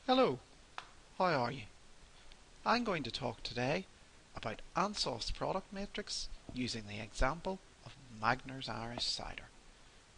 Hello, how are you? I'm going to talk today about Ansoff's product matrix using the example of Magners Irish Cider.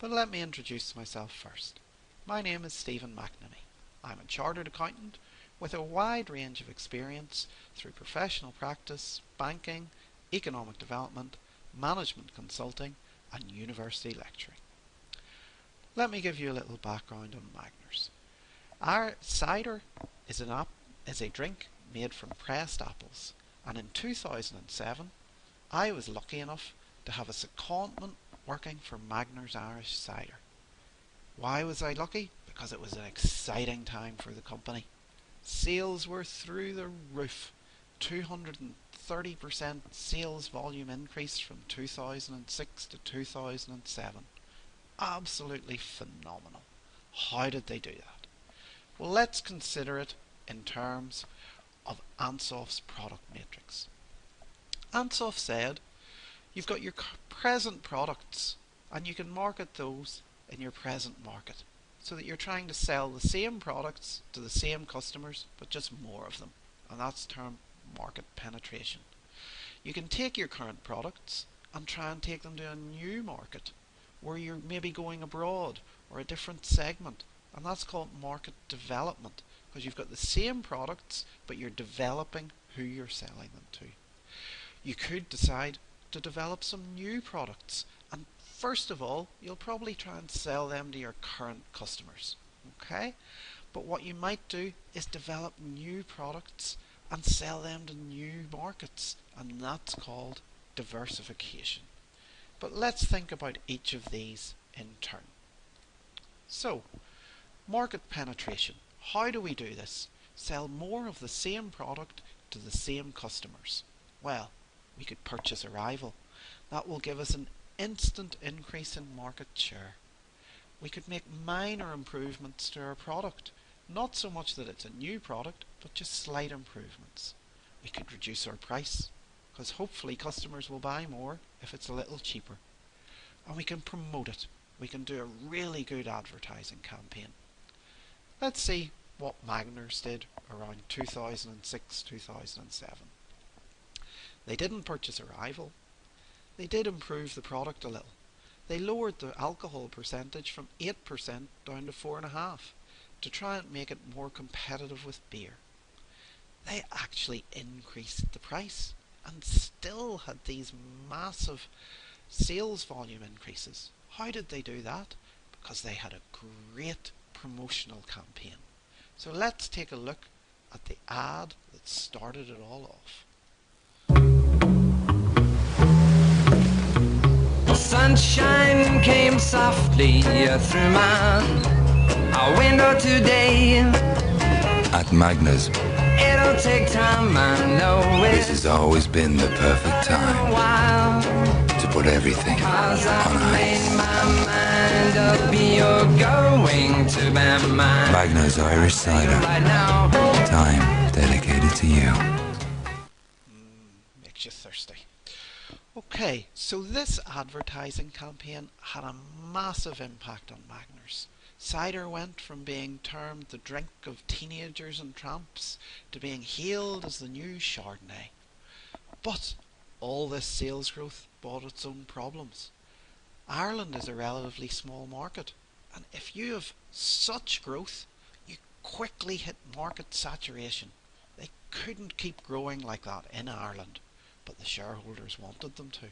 But let me introduce myself first. My name is Stephen McNamee. I'm a chartered accountant with a wide range of experience through professional practice, banking, economic development, management consulting and university lecturing. Let me give you a little background on Magners. Our cider is a drink made from pressed apples, and in 2007 I was lucky enough to have a secondment working for Magners Irish Cider. Why was I lucky? Because it was an exciting time for the company. Sales were through the roof. 230% sales volume increase from 2006 to 2007. Absolutely phenomenal. How did they do that? Well, let's consider it in terms of Ansoff's product matrix. Ansoff said you've got your present products and you can market those in your present market so that you're trying to sell the same products to the same customers but just more of them, and that's termed market penetration. You can take your current products and try and take them to a new market where you're maybe going abroad or a different segment, and that's called market development, because you've got the same products but you're developing who you're selling them to. You could decide to develop some new products, and first of all you'll probably try and sell them to your current customers. Okay? But what you might do is develop new products and sell them to new markets, and that's called diversification. But let's think about each of these in turn. So, market penetration. How do we do this? Sell more of the same product to the same customers. Well, we could purchase a rival. That will give us an instant increase in market share. We could make minor improvements to our product. Not so much that it's a new product, but just slight improvements. We could reduce our price, because hopefully customers will buy more if it's a little cheaper. And we can promote it. We can do a really good advertising campaign. Let's see what Magners did around 2006-2007. They didn't purchase a rival. They did improve the product a little. They lowered the alcohol percentage from 8% down to 4.5% to try and make it more competitive with beer. They actually increased the price and still had these massive sales volume increases. How did they do that? Because they had a great promotional campaign. So let's take a look at the ad that started it all off. Sunshine came softly through my window today. At Magners, It'll take time, I know it. this has always been the perfect time While, to put everything on 'cause I've made ice. my mind up, you're going to be mine. Magners Irish Cider, Right now, time dedicated to you. Makes you thirsty. Okay, so this advertising campaign had a massive impact on Magners. Cider went from being termed the drink of teenagers and tramps to being hailed as the new Chardonnay. But all this sales growth brought its own problems. Ireland is a relatively small market, and if you have such growth, you quickly hit market saturation. They couldn't keep growing like that in Ireland, but the shareholders wanted them to.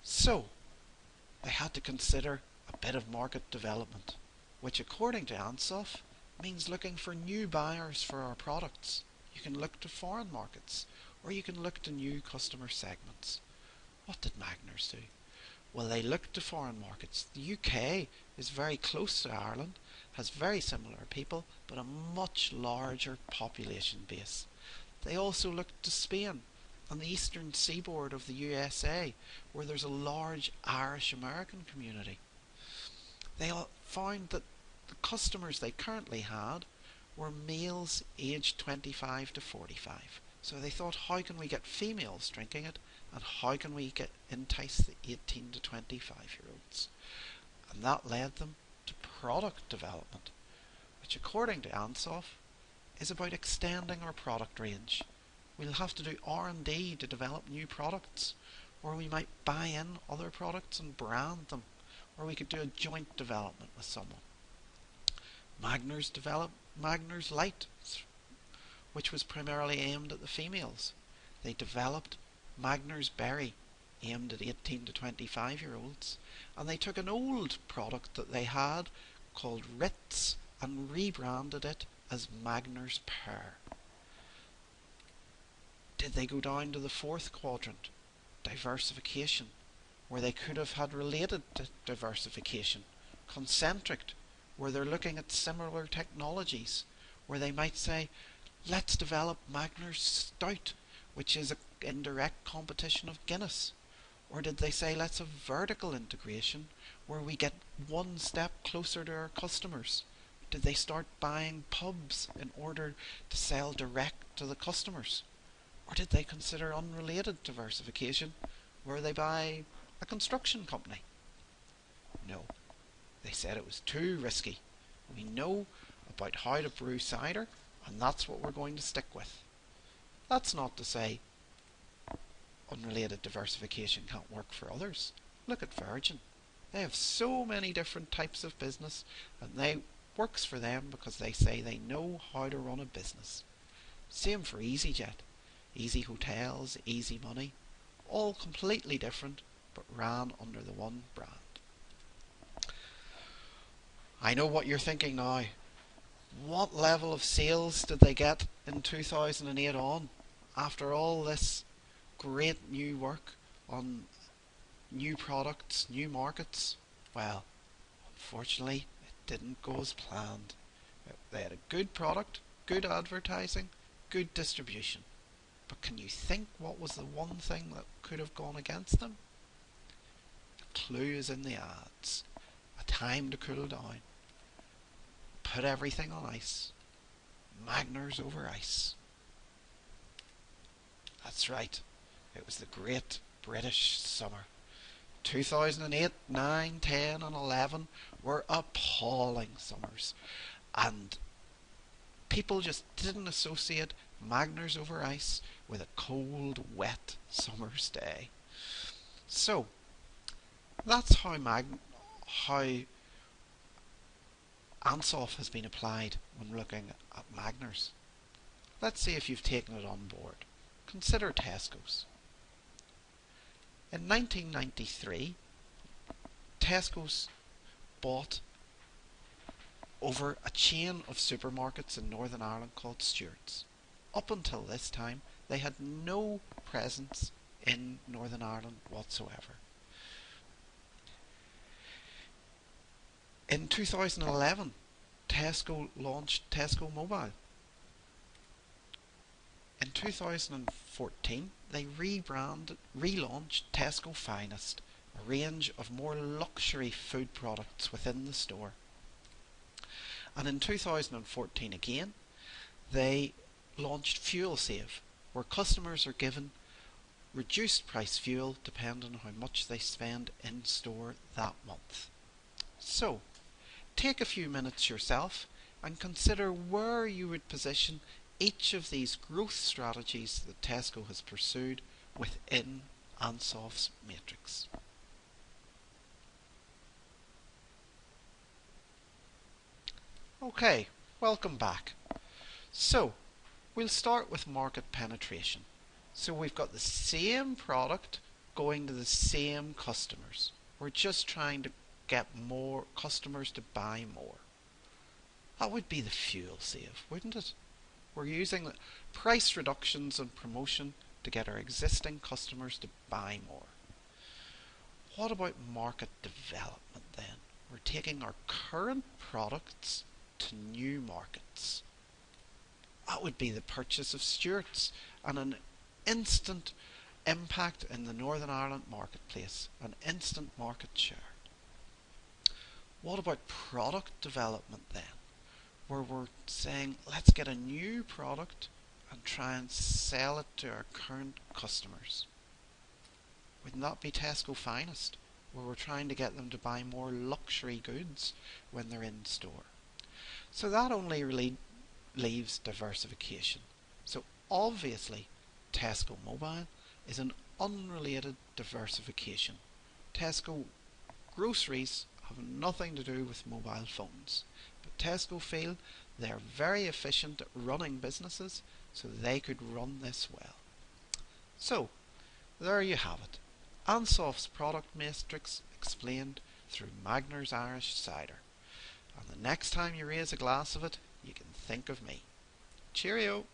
So, they had to consider a bit of market development, which according to Ansoff means looking for new buyers for our products. You can look to foreign markets, or you can look to new customer segments. What did Magners do? Well, they looked to foreign markets. The UK is very close to Ireland, has very similar people, but a much larger population base. They also looked to Spain and the eastern seaboard of the USA, where there's a large Irish-American community. They found that the customers they currently had were males aged 25 to 45. So they thought, how can we get females drinking it, and how can we entice the 18 to 25 year olds? And that led them to product development, which according to Ansoff is about extending our product range. We'll have to do R&D to develop new products, or we might buy in other products and brand them, or we could do a joint development with someone. Magners developed Magners Light, which was primarily aimed at the females. They developed Magners Berry, aimed at 18 to 25 year olds, and they took an old product that they had called Ritz and rebranded it as Magners Pear. Did they go down to the fourth quadrant, diversification, where they could have had related diversification, concentric, where they're looking at similar technologies, where they might say, let's develop Magners Stout, which is an indirect competition of Guinness? Or did they say, let's have vertical integration, where we get one step closer to our customers? Did they start buying pubs in order to sell direct to the customers? Or did they consider unrelated diversification, where they buy a construction company? No, they said it was too risky. We know about how to brew cider, and that's what we're going to stick with. That's not to say unrelated diversification can't work for others. Look at Virgin. They have so many different types of business, and they works for them because they say they know how to run a business. Same for EasyJet. Easy Hotels, Easy Money, all completely different, but ran under the one brand. I know what you're thinking now. What level of sales did they get in 2008 on, after all this great new work on new products, new markets? Well, unfortunately, it didn't go as planned. They had a good product, good advertising, good distribution. But can you think what was the one thing that could have gone against them? The clue is in the ads. A time to cool down. Put everything on ice. Magners over ice. That's right. It was the Great British Summer. 2008, 9, 10 and 11 were appalling summers. And people just didn't associate Magners over ice with a cold, wet summer's day. So, that's how Ansoff has been applied when looking at Magners. Let's see if you've taken it on board. Consider Tesco's. In 1993, Tesco's bought over a chain of supermarkets in Northern Ireland called Stewart's. Up until this time, they had no presence in Northern Ireland whatsoever. In 2011, Tesco launched Tesco Mobile. In 2014, they relaunched Tesco Finest, a range of more luxury food products within the store. And in 2014 again, they launched Fuel Save, where customers are given reduced price fuel depending on how much they spend in store that month. So, take a few minutes yourself and consider where you would position each of these growth strategies that Tesco has pursued within Ansoff's matrix. Okay, welcome back. So, we'll start with market penetration. So we've got the same product going to the same customers. We're just trying to get more customers to buy more. That would be the fuel save, wouldn't it? We're using the price reductions and promotion to get our existing customers to buy more. What about market development then? We're taking our current products to new markets. That would be the purchase of Stewart's and an instant impact in the Northern Ireland marketplace, an instant market share. What about product development then? Where we're saying, let's get a new product and try and sell it to our current customers. Wouldn't that be Tesco Finest, where we're trying to get them to buy more luxury goods when they're in store? So that only really leaves diversification. So obviously, Tesco Mobile is an unrelated diversification. Tesco groceries have nothing to do with mobile phones, but Tesco feel they're very efficient at running businesses, so they could run this well. So, there you have it. Ansoff's product matrix explained through Magners Irish Cider. And the next time you raise a glass of it, you can think of me. Cheerio!